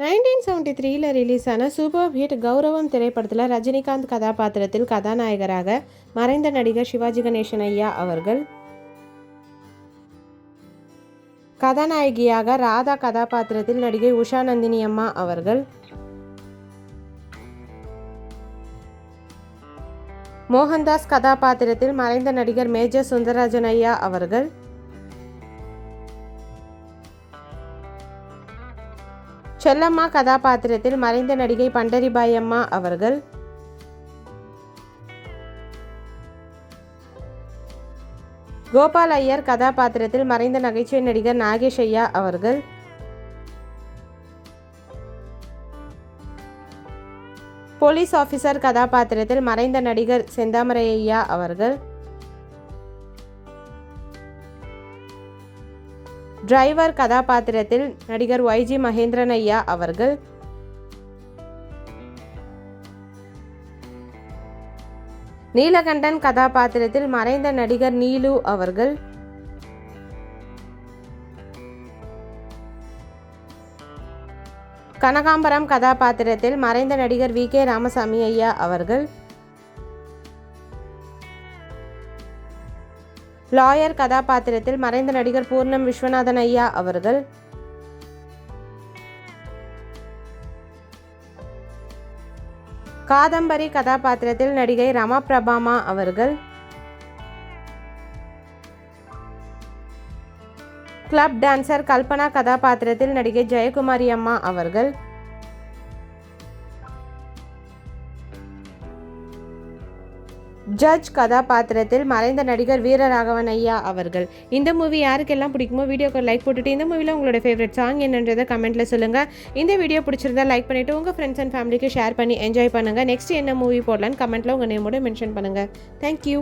1973 release ஆன super hit கௌரவம் திரைப்படத்தில் ரஜினிகாந்த் கதாபாத்திரத்தில் கதாநாயகராக மறைந்த நடிகர் சிவாஜி கணேசன் ஐயா அவர்கள், கதாநாயகியாக ராதா கதாபாத்திரத்தில் நடிகை உஷா நந்தினி அம்மா அவர்கள், மோகன்தாஸ் கதாபாத்திரத்தில் மறைந்த நடிகர் மேஜர் சுந்தரராஜன் ஐயா அவர்கள், செல்லம்மா கதாபாத்திரத்தில் மறைந்த நடிகை பண்டரிபாய் அம்மா அவர்கள், கோபால் ஐயர் கதாபாத்திரத்தில் மறைந்த நகைச்சுவை நடிகர் நாகேஷ் ஐயா அவர்கள், போலீஸ் ஆஃபீஸர் கதாபாத்திரத்தில் மறைந்த நடிகர் செந்தாமரை ஐயா அவர்கள், டிரைவர் கதாபாத்திரத்தில் நடிகர் YG மகேந்திரன் ஐயா அவர்கள், நீலகண்டன் கதாபாத்திரத்தில் மறைந்த நடிகர் நீலு அவர்கள், கனகாம்பரம் கதாபாத்திரத்தில் மறைந்த நடிகர் VK ராமசாமி ஐயா அவர்கள், லாயர் கதாபாத்திரத்தில் மறைந்த நடிகர் பூர்ணம் விஸ்வநாதன் ஐயா அவர்கள், காதம்பரி கதாபாத்திரத்தில் நடிகை ரமா பிரபாமா அவர்கள், கிளப் டான்சர் கல்பனா கதாபாத்திரத்தில் நடிகை ஜெயக்குமாரி அம்மா அவர்கள், ஜட்ஜ் கதாபாத்திரத்தில் மறைந்த நடிகர் வீரராகவன் ஐயா அவர்கள். இந்த மூவி யாருக்கெல்லாம் பிடிக்குமோ வீடியோக்கு லைக் போட்டுட்டு இந்த மூவியில் உங்களோட ஃபேவரட் சாங் என்னன்றதை கமெண்ட்டில் சொல்லுங்கள். இந்த வீடியோ பிடிச்சிருந்தா லைக் பண்ணிவிட்டு உங்கள் ஃப்ரெண்ட்ஸ் அண்ட் ஃபேமிலிக்கு ஷேர் பண்ணி என்ஜாய் பண்ணுங்கள். நெக்ஸ்ட் என்ன மூவி போடலான்னு கமெண்ட்டில் உங்கள் நேமோட மென்ஷன் பண்ணுங்கள். தேங்க்யூ.